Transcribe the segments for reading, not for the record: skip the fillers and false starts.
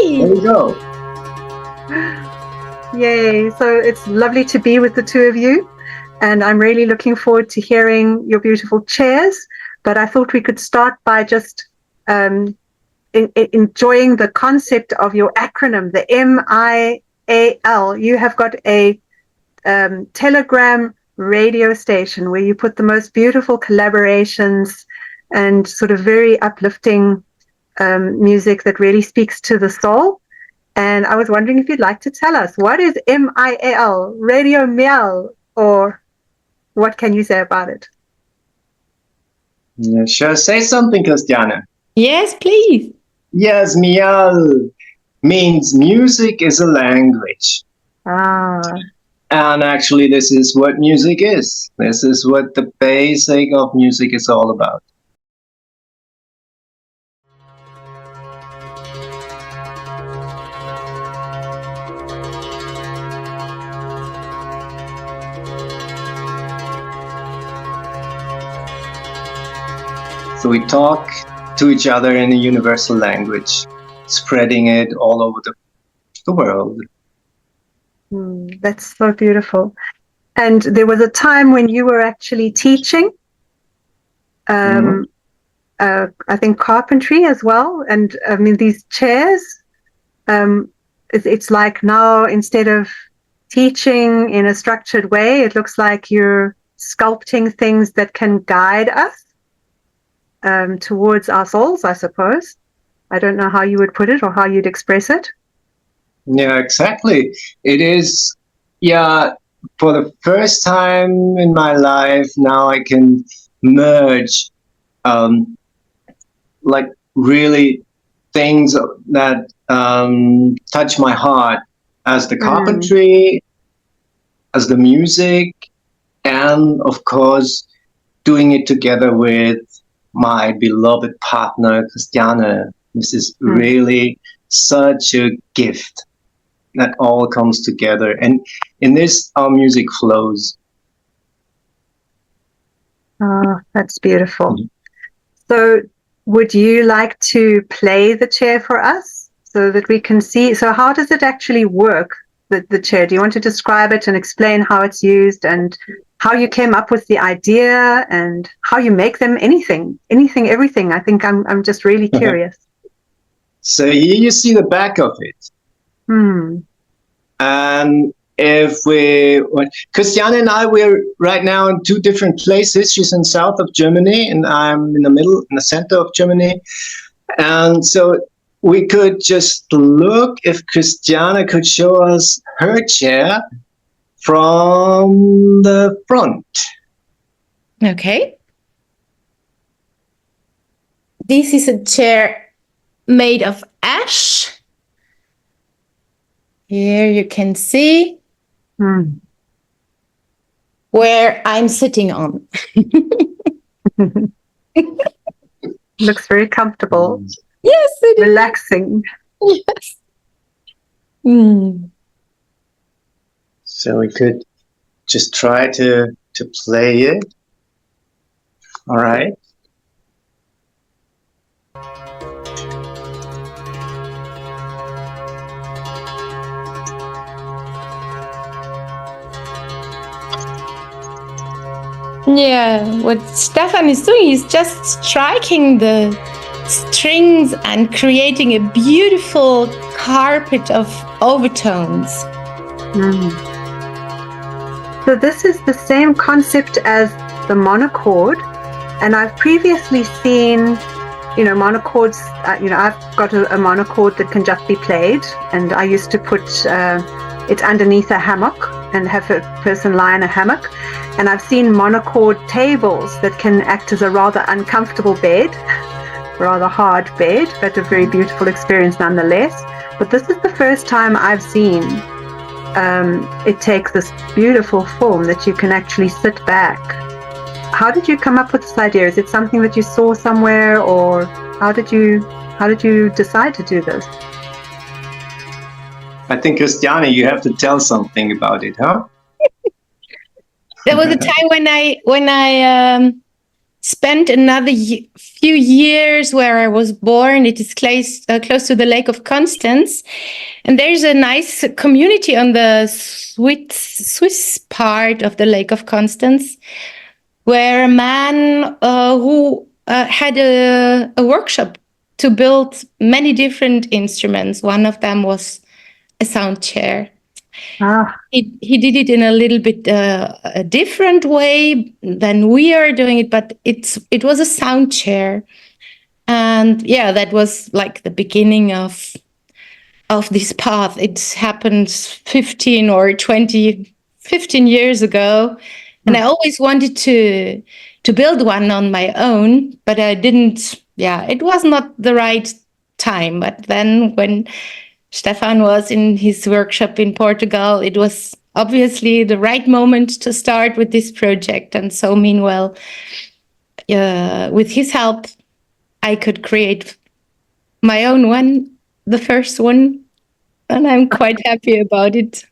Yay! There you go. Yay. So it's lovely to be with the two of you. And I'm really looking forward to hearing your beautiful chairs. But I thought we could start by just enjoying the concept of your acronym, the MIAL. You have got a Telegram radio station where you put the most beautiful collaborations and sort of very uplifting music that really speaks to the soul. And I was wondering if you'd like to tell us, what is MIAL, Radio Miel, or what can you say about it? Yeah, sure. Say something, Christiana. Yes, please. Yes, miel means music is a language. And actually, this is what music is. This is what the basic of music is all about. So we talk to each other in a universal language, spreading it all over the world. That's so beautiful. And there was a time when you were actually teaching, I think carpentry as well. And I mean, these chairs, it's like now instead of teaching in a structured way, it looks like you're sculpting things that can guide us towards our souls, I suppose. I don't know how you would put it or how you'd express it. Yeah, exactly. It is, for the first time in my life, now I can merge, like really things that touch my heart as the carpentry, as the music, and of course, doing it together with my beloved partner, Christiana. This is really such a gift that all comes together, and in this our music flows. That's beautiful. So would you like to play the chair for us so that we can see? So how does it actually work, the chair? Do you want to describe it and explain how it's used and how you came up with the idea and how you make them? Anything, everything. I think I'm just really curious. So here you see the back of it. And Christiana and I, we're right now in two different places. She's in south of Germany and I'm in the center of Germany. And so we could just look if Christiana could show us her chair from the front. Okay. This is a chair made of ash. Here you can see where I'm sitting on. Looks very comfortable. Yes, it is. Relaxing. Yes. So we could just try to play it. All right. Yeah, what Stefan is doing is just striking the strings and creating a beautiful carpet of overtones. So this is the same concept as the monochord, and I've previously seen, monochords. I've got a monochord that can just be played, and I used to put it underneath a hammock and have a person lie in a hammock. And I've seen monochord tables that can act as a rather uncomfortable bed, rather hard bed, but a very beautiful experience nonetheless. But this is the first time I've seen it take this beautiful form that you can actually sit back. How did you come up with this idea? Is it something that you saw somewhere, or how did you decide to do this? I think, Christiana, you have to tell something about it, huh? There was a time when I spent another few years where I was born. It is close to the Lake of Constance. And there's a nice community on the Swiss part of the Lake of Constance, where a man who had a workshop to build many different instruments. One of them was a sound chair. Ah. He did it in a little bit a different way than we are doing it, but it was a sound chair. And yeah, that was like the beginning of this path. It happened 15 years ago. And I always wanted to build one on my own, but I didn't, it was not the right time. But then when Stefan was in his workshop in Portugal, it was obviously the right moment to start with this project. And so meanwhile, with his help, I could create my own one, the first one, and I'm quite happy about it.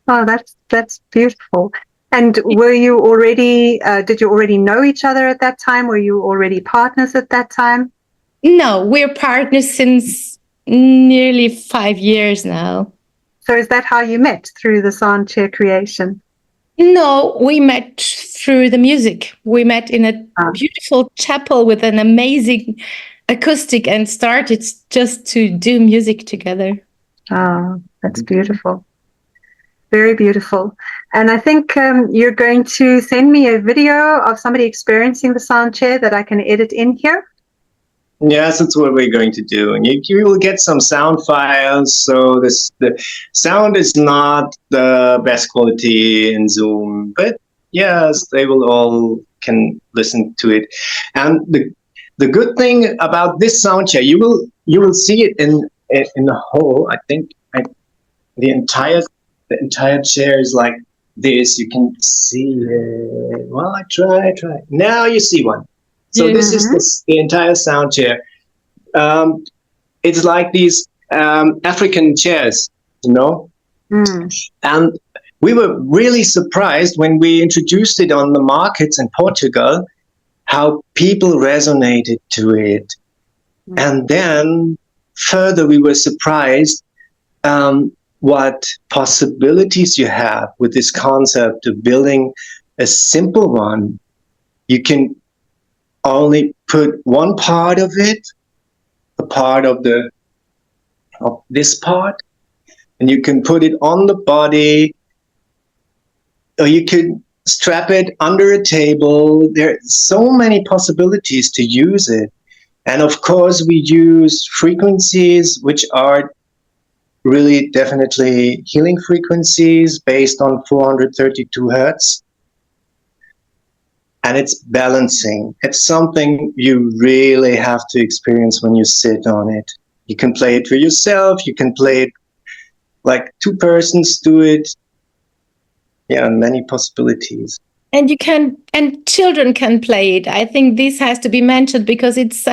Oh, that's beautiful. And were you already, did you already know each other at that time? Were you already partners at that time? No, we're partners since nearly 5 years now. So is that how you met, through the sound chair creation? No, we met through the music. We met in a beautiful chapel with an amazing acoustic and started just to do music together. Oh, that's beautiful. Very beautiful. And I think you're going to send me a video of somebody experiencing the sound chair that I can edit in here. Yes, that's what we're going to do. And you will get some sound files. So the sound is not the best quality in Zoom, but yes, they will all can listen to it. And the good thing about this sound chair, you will see it in the whole. I think the entire chair is like this. You can see it. Well, I try. Now you see one. So this is the entire sound chair. It's like these African chairs, you know? And we were really surprised when we introduced it on the markets in Portugal, how people resonated to it. And then further, we were surprised what possibilities you have with this concept of building a simple one. You can only put one part of it, a part of this part, and you can put it on the body, or you could strap it under a table. There are so many possibilities to use it. And of course, we use frequencies which are really definitely healing frequencies based on 432 hertz. And it's balancing. It's something you really have to experience when you sit on it. You can play it for yourself. You can play it like two persons do it. Yeah, many possibilities. And children can play it. I think this has to be mentioned because it's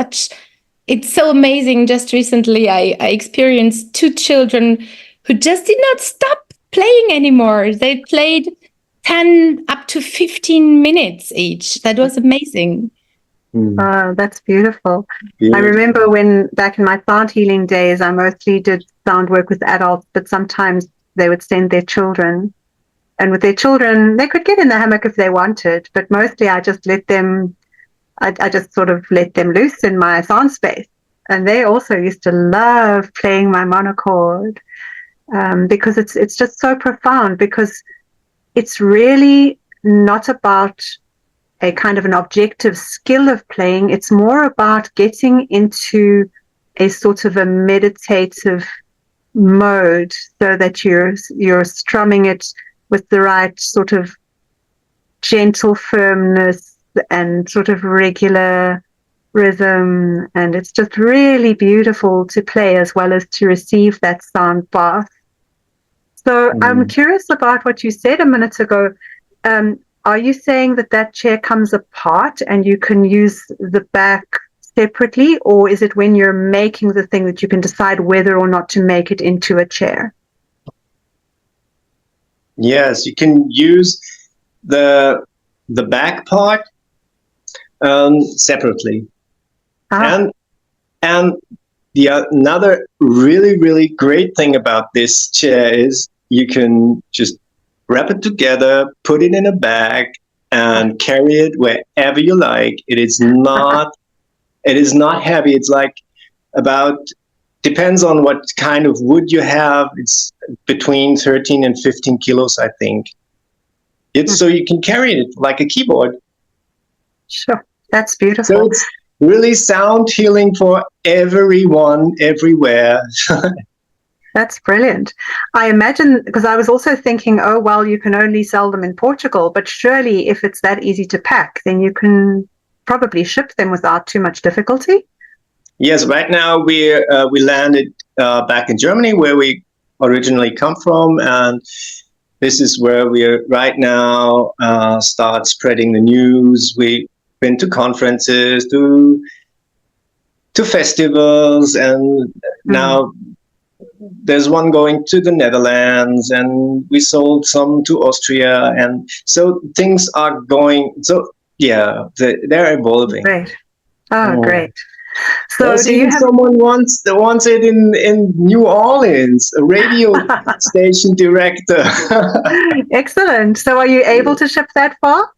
so amazing. Just recently, I experienced 2 children who just did not stop playing anymore. They played 10 up to 15 minutes each. That was amazing. Oh, that's beautiful. I remember when back in my sound healing days, I mostly did sound work with adults, but sometimes they would send their children. And with their children, they could get in the hammock if they wanted, but mostly I just let them, I just sort of let them loose in my sound space. And they also used to love playing my monochord because it's just so profound, because it's really not about a kind of an objective skill of playing. It's more about getting into a sort of a meditative mode so that you're strumming it with the right sort of gentle firmness and sort of regular rhythm. And it's just really beautiful to play as well as to receive that sound bath. So I'm curious about what you said a minute ago. Are you saying that chair comes apart and you can use the back separately, or is it when you're making the thing that you can decide whether or not to make it into a chair? Yes, you can use the back part, separately. Ah. And another really, really great thing about this chair is you can just wrap it together, put it in a bag, and carry it wherever you like. It is not heavy. It's like depends on what kind of wood you have. It's between 13 and 15 kilos, I think. So you can carry it like a keyboard. Sure, that's beautiful. So it's really sound healing for everyone, everywhere. That's brilliant. I imagine, because I was also thinking, oh, well, you can only sell them in Portugal, but surely if it's that easy to pack, then you can probably ship them without too much difficulty. Yes, right now we landed back in Germany, where we originally come from, and this is where we're right now start spreading the news. We've been to conferences, to festivals, and now there's one going to the Netherlands, and we sold some to Austria, and so things are going. So yeah, they're evolving. Great. Oh, great. So there's even someone wants it in New Orleans, a radio station director. Excellent. So are you able to ship that far?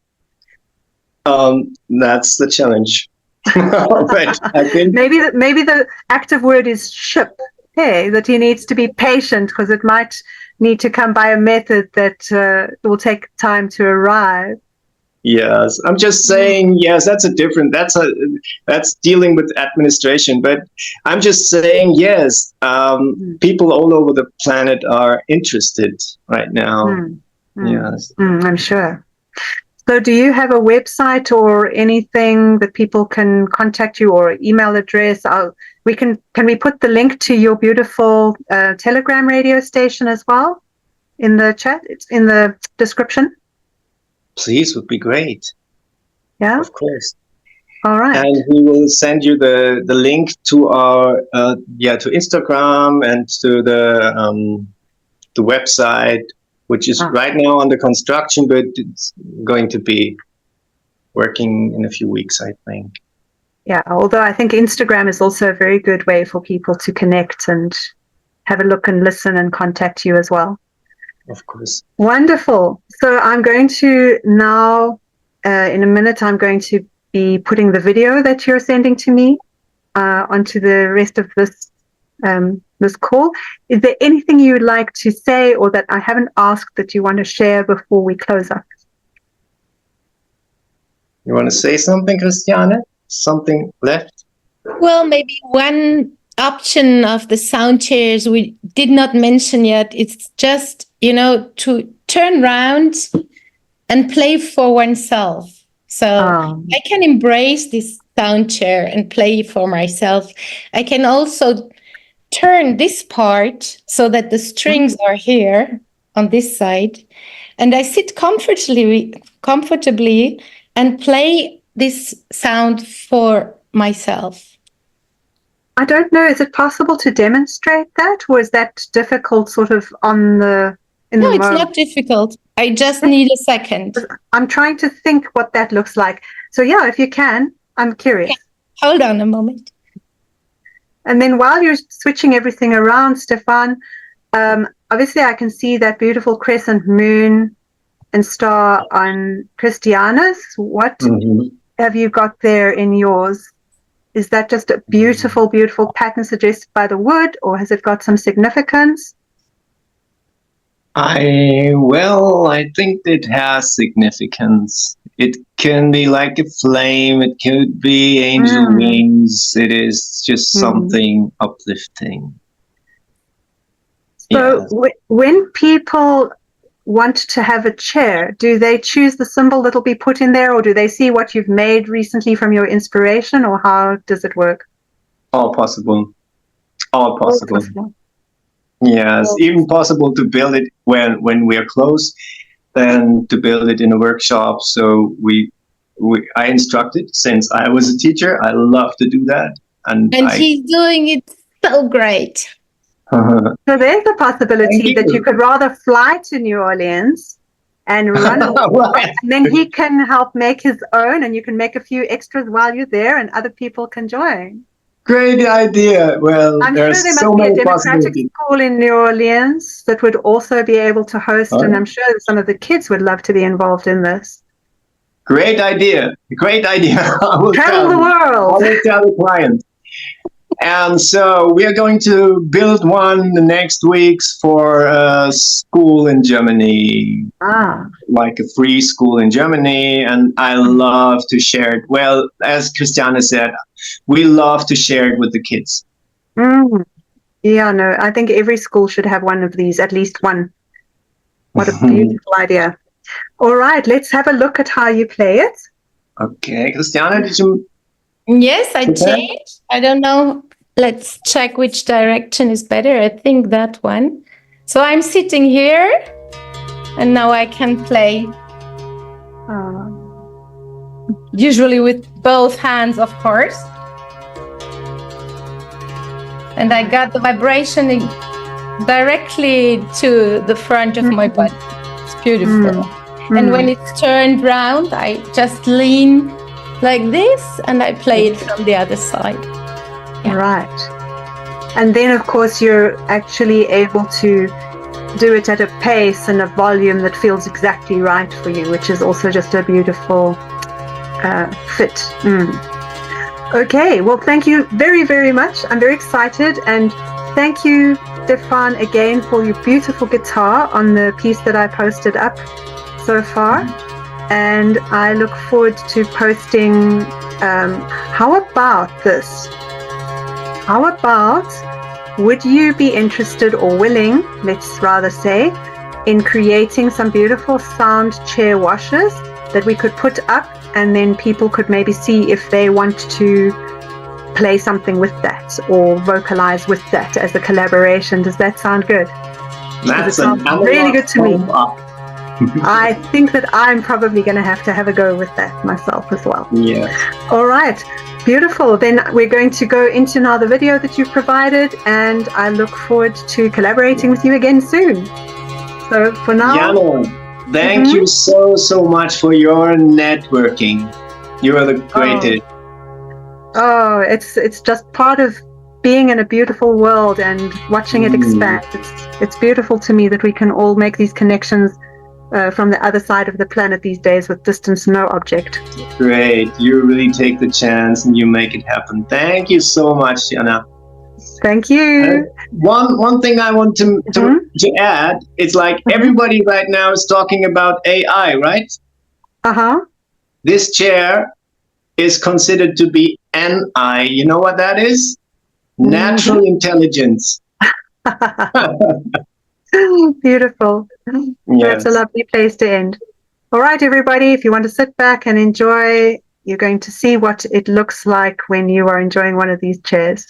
That's the challenge. But I think maybe the active word is ship. Hey, that he needs to be patient, because it might need to come by a method that will take time to arrive. Yes, I'm just saying. Yes, that's dealing with administration. But I'm just saying, yes, people all over the planet are interested right now. Yes, I'm sure. So do you have a website or anything that people can contact you, or email address? Can we put the link to your beautiful Telegram radio station as well in the chat? It's in the description. Please, would be great. Yeah, of course. All right. And we will send you the link to our to Instagram and to the website, which is right now under construction, but it's going to be working in a few weeks, I think. Yeah, although I think Instagram is also a very good way for people to connect and have a look and listen and contact you as well. Of course. Wonderful. So I'm going to now, in a minute, I'm going to be putting the video that you're sending to me onto the rest of this call. Is there anything you would like to say, or that I haven't asked, that you want to share before we close up? You want to say something, Christiana? Something left? Well, maybe one option of the sound chairs we did not mention yet. It's just, to turn around and play for oneself. So I can embrace this sound chair and play for myself. I can also turn this part so that the strings are here on this side, and I sit comfortably and play this sound for myself. I don't know. Is it possible to demonstrate that, or is that difficult sort of No, it's not difficult. I just need a second. I'm trying to think what that looks like. So yeah, if you can, I'm curious. Okay. Hold on a moment. And then while you're switching everything around, Stefan, obviously I can see that beautiful crescent moon and star on Christiana's. What have you got there in yours? Is that just a beautiful, beautiful pattern suggested by the wood, or has it got some significance? I think it has significance. It can be like a flame. It could be angel wings. It is just something uplifting. So when people want to have a chair, do they choose the symbol that'll be put in there, or do they see what you've made recently from your inspiration, or how does it work? All possible. All possible. Yes, even possible to build it when we are close, then to build it in a workshop. So I instructed since I was a teacher. I love to do that, and he's doing it so great. So there's a possibility that you could rather fly to New Orleans and run Right. and then he can help make his own, and you can make a few extras while you're there, and other people can join. Great idea. Well, I'm there's sure there so must be a many democratic possibilities. school in New Orleans that would also be able to host, Oh, and yeah. I'm sure some of the kids would love to be involved in this. Great idea. Great idea. Travel the I world. will tell the client. And so we are going to build one the next weeks for a school in Germany, like a free school in Germany. And I love to share it. Well, as Christiana said, we love to share it with the kids. Mm. Yeah, no, I think every school should have one of these, at least one. What a beautiful idea. All right, let's have a look at how you play it. Okay, Christiana, did you? Yes, I changed. I don't know. Let's check which direction is better. I think that one. So I'm sitting here, and now I can play. Usually with both hands, of course. And I got the vibration directly to the front of my body. It's beautiful. And when it's turned round, I just lean like this, and I play it from the other side. Yeah. Right. And then, of course, you're actually able to do it at a pace and a volume that feels exactly right for you, which is also just a beautiful fit. Okay, well, thank you very, very much. I'm very excited. And thank you, Stefan, again for your beautiful guitar on the piece that I posted up so far. And I look forward to posting. How about this? How about, would you be interested or willing, let's rather say, in creating some beautiful sound chair washers that we could put up, and then people could maybe see if they want to play something with that or vocalize with that as a collaboration. Does that sound good? That's really good to me. I think that I'm probably going to have a go with that myself as well. Yeah. All right. Beautiful. Then we're going to go into now the video that you've provided, and I look forward to collaborating with you again soon. So for now, Jana, thank you so much for your networking. You are the greatest. Oh, it's just part of being in a beautiful world and watching it expand. It's beautiful to me that we can all make these connections from the other side of the planet these days with distance no object. Great. You really take the chance and you make it happen. Thank you so much, Jana. Thank you. One thing I want to add, it's like everybody right now is talking about AI, right? This chair is considered to be NI. You know what that is? Natural intelligence. Beautiful. Yes. That's a lovely place to end. All right, everybody, if you want to sit back and enjoy, you're going to see what it looks like when you are enjoying one of these chairs.